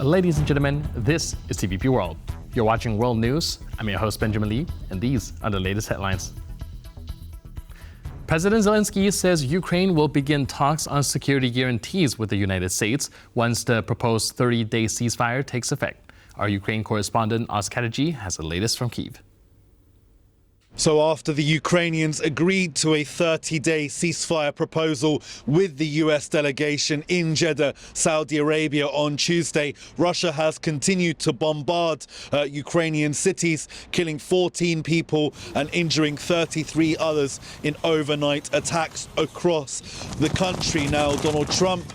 Ladies and gentlemen, this is TVP World. You're watching World News. I'm your host, Benjamin Lee, and these are the latest headlines. President Zelenskyy says Ukraine will begin talks on security guarantees with the United States once the proposed 30-day ceasefire takes effect. Our Ukraine correspondent, Katerji, has the latest from Kyiv. So after the Ukrainians agreed to a 30-day ceasefire proposal with the US delegation in Jeddah, Saudi Arabia on Tuesday, Russia has continued to bombard Ukrainian cities, killing 14 people and injuring 33 others in overnight attacks across the country. Now, Donald Trump,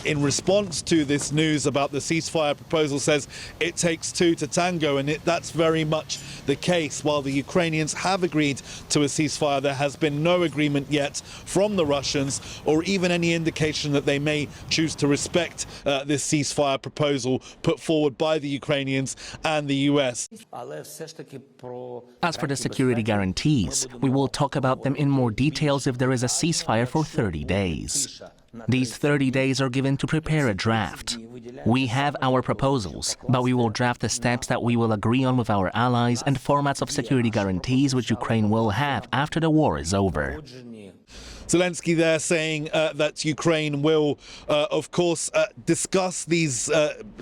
in response to this news about the ceasefire proposal, says it takes two to tango, and that's very much the case. While the Ukrainians have agreed to a ceasefire, there has been no agreement yet from the Russians or even any indication that they may choose to respect this ceasefire proposal put forward by the Ukrainians and the US. As for the security guarantees, we will talk about them in more details if there is a ceasefire for 30 days. These 30 days are given to prepare a draft. We have our proposals, but we will draft the steps that we will agree on with our allies and formats of security guarantees which Ukraine will have after the war is over. Zelenskyy there saying that Ukraine will, of course, discuss these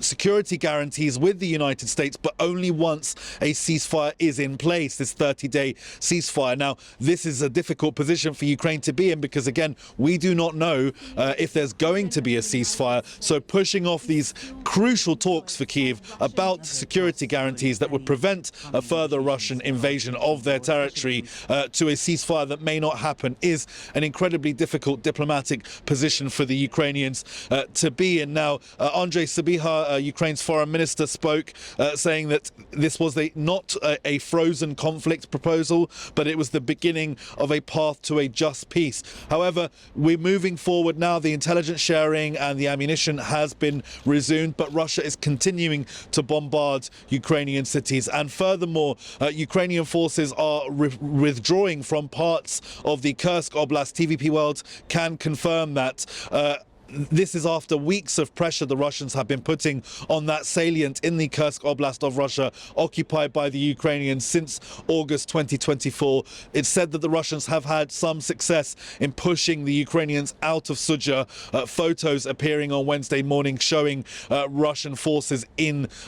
security guarantees with the United States, but only once a ceasefire is in place, this 30-day ceasefire. Now, this is a difficult position for Ukraine to be in because, again, we do not know if there's going to be a ceasefire. So pushing off these crucial talks for Kyiv about security guarantees that would prevent a further Russian invasion of their territory to a ceasefire that may not happen is an incredibly difficult diplomatic position for the Ukrainians to be in. Now, Andrei Sybiha, Ukraine's foreign minister, spoke saying that this was not a frozen conflict proposal, but it was the beginning of a path to a just peace. However, we're moving forward now. The intelligence sharing and the ammunition has been resumed, but Russia is continuing to bombard Ukrainian cities. And furthermore, Ukrainian forces are withdrawing from parts of the Kursk Oblast. TVP World can confirm that. This is after weeks of pressure the Russians have been putting on that salient in the Kursk Oblast of Russia, occupied by the Ukrainians since August 2024. It's said that the Russians have had some success in pushing the Ukrainians out of Sudzha. Photos appearing on Wednesday morning showing Russian forces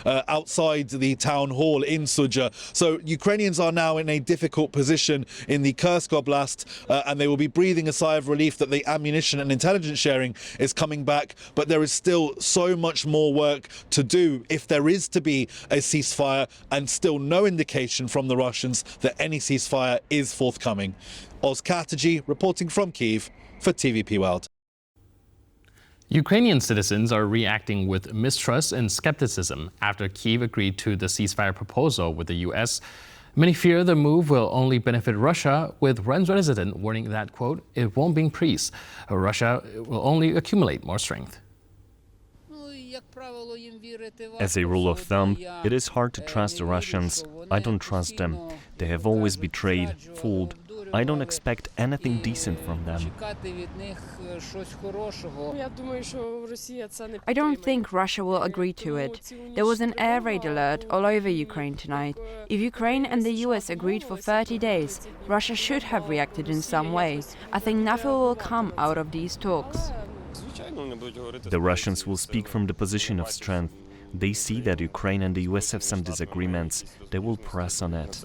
outside the town hall in Sudzha. So Ukrainians are now in a difficult position in the Kursk Oblast, and they will be breathing a sigh of relief that the ammunition and intelligence sharing is coming back, but there is still so much more work to do if there is to be a ceasefire, and still no indication from the Russians that any ceasefire is forthcoming. Katerji reporting from Kyiv for TVP World. Ukrainian citizens are reacting with mistrust and skepticism after Kyiv agreed to the ceasefire proposal with the US. Many fear the move will only benefit Russia, with one resident warning that, quote, it won't bring peace. Russia will only accumulate more strength. As a rule of thumb, it is hard to trust the Russians. I don't trust them. They have always betrayed, fooled. I don't expect anything decent from them. I don't think Russia will agree to it. There was an air raid alert all over Ukraine tonight. If Ukraine and the US agreed for 30 days, Russia should have reacted in some way. I think nothing will come out of these talks. The Russians will speak from the position of strength. They see that Ukraine and the US have some disagreements. They will press on it.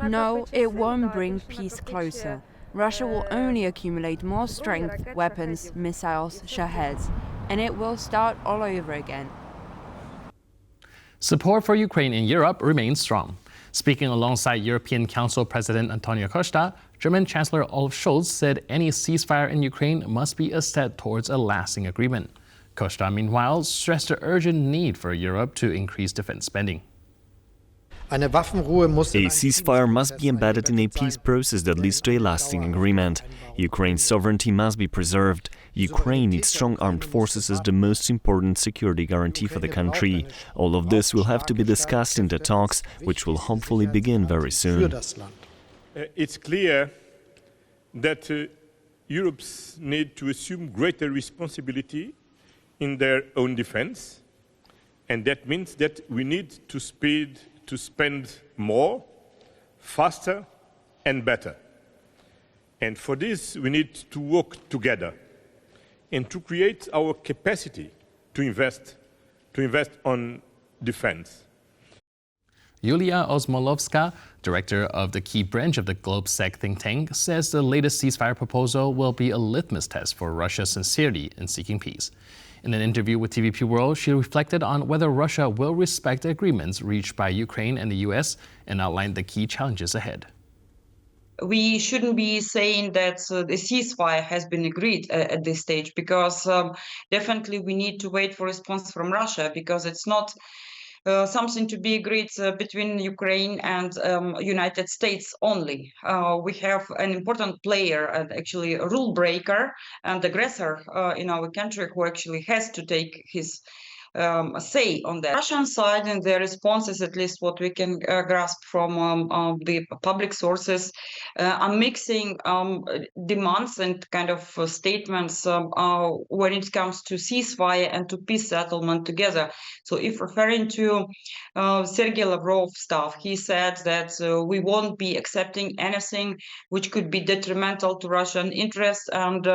No, it won't bring peace closer. Russia will only accumulate more strength, weapons, missiles, Shaheds, and it will start all over again. Support for Ukraine in Europe remains strong. Speaking alongside European Council President António Costa, German Chancellor Olaf Scholz said any ceasefire in Ukraine must be a step towards a lasting agreement. Costa, meanwhile, stressed the urgent need for Europe to increase defense spending. A ceasefire must be embedded in a peace process that leads to a lasting agreement. Ukraine's sovereignty must be preserved. Ukraine needs strong armed forces as the most important security guarantee for the country. All of this will have to be discussed in the talks, which will hopefully begin very soon. It's clear that Europe's need to assume greater responsibility in their own defense And that means that we need to spend more, faster and better. And for this, we need to work together and to create our capacity to invest on defense. Yulia Osmolovska, director of the Kyiv branch of the GlobeSec think tank, says the latest ceasefire proposal will be a litmus test for Russia's sincerity in seeking peace. In an interview with TVP World, she reflected on whether Russia will respect agreements reached by Ukraine and the US and outlined the key challenges ahead. We shouldn't be saying that the ceasefire has been agreed at this stage, because definitely we need to wait for a response from Russia, because it's not something to be agreed between Ukraine and United States only. We have an important player and actually a rule breaker and aggressor in our country who actually has to take his say on that. Russian side and their responses, at least what we can grasp from the public sources, are mixing demands and kind of statements when it comes to ceasefire and to peace settlement together. So if referring to Sergei Lavrov stuff, he said that we won't be accepting anything which could be detrimental to Russian interests, and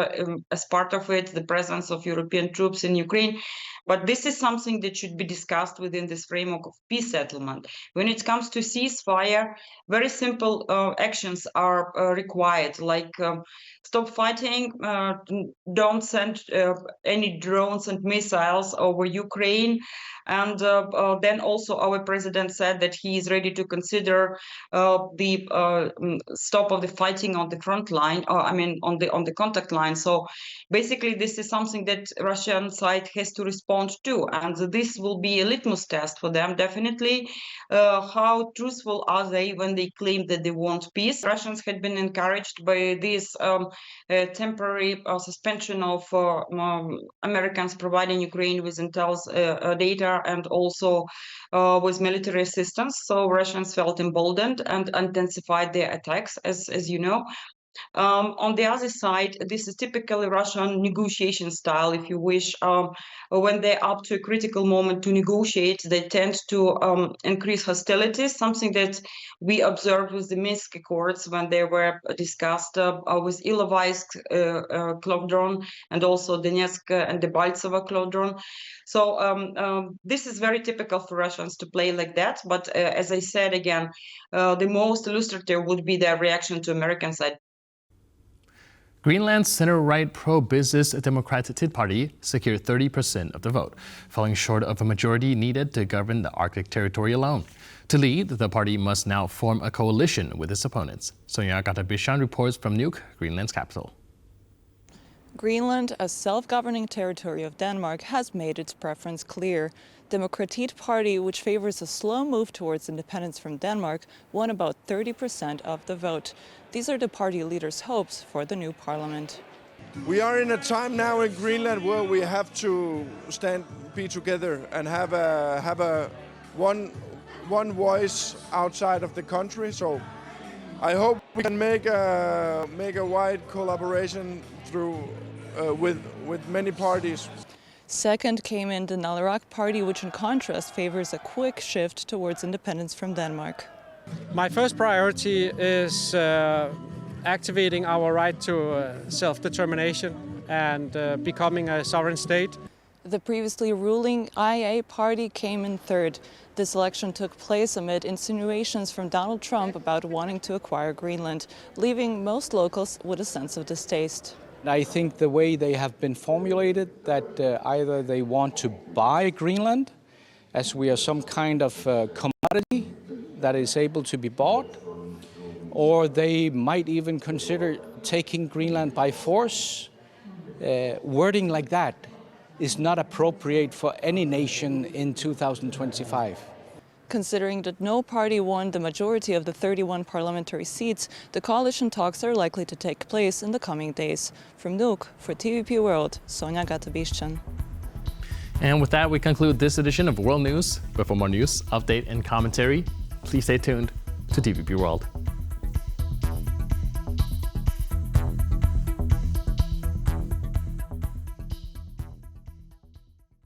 as part of it, the presence of European troops in Ukraine. But this is something that should be discussed within this framework of peace settlement. When it comes to ceasefire, very simple actions are required, like stop fighting, don't send any drones and missiles over Ukraine. And then also our president said that he is ready to consider the stop of the fighting on the front line, on the contact line. So basically, this is something that Russian side has to respond to, and this will be a litmus test for them, definitely. How truthful are they when they claim that they want peace? Russians had been encouraged by this temporary suspension of Americans providing Ukraine with intel's data and also with military assistance. So Russians felt emboldened and intensified their attacks, as you know. On the other side, this is typically Russian negotiation style, if you wish. When they're up to a critical moment to negotiate, they tend to increase hostilities, something that we observed with the Minsk Accords when they were discussed with Ilovaisk Cloak and also Donetsk and Debaltseve Cloak. So this is very typical for Russians to play like that. But as I said again, the most illustrative would be their reaction to American side. Greenland's center-right pro-business Democratic Tit Party secured 30% of the vote, falling short of a majority needed to govern the Arctic territory alone. To lead, the party must now form a coalition with its opponents. Sonia Katerji reports from Nuuk, Greenland's capital. Greenland, a self-governing territory of Denmark, has made its preference clear. Democratic Party, which favors a slow move towards independence from Denmark, won about 30% of the vote. These are the party leaders' hopes for the new parliament. We are in a time now in Greenland where we have to be together and have a one voice outside of the country. So I hope we can make a wide collaboration through with many parties. Second came in the Naleraq Party, which in contrast favors a quick shift towards independence from Denmark. My first priority is activating our right to self-determination and becoming a sovereign state. The previously ruling IA Party came in third. This election took place amid insinuations from Donald Trump about wanting to acquire Greenland, leaving most locals with a sense of distaste. I think the way they have been formulated, that either they want to buy Greenland, as we are some kind of commodity that is able to be bought, or they might even consider taking Greenland by force. Wording like that is not appropriate for any nation in 2025. Considering that no party won the majority of the 31 parliamentary seats, the coalition talks are likely to take place in the coming days. From Nuuk, for TVP World, Sonia Katerji. And with that, we conclude this edition of World News. But for more news, update, and commentary, please stay tuned to TVP World.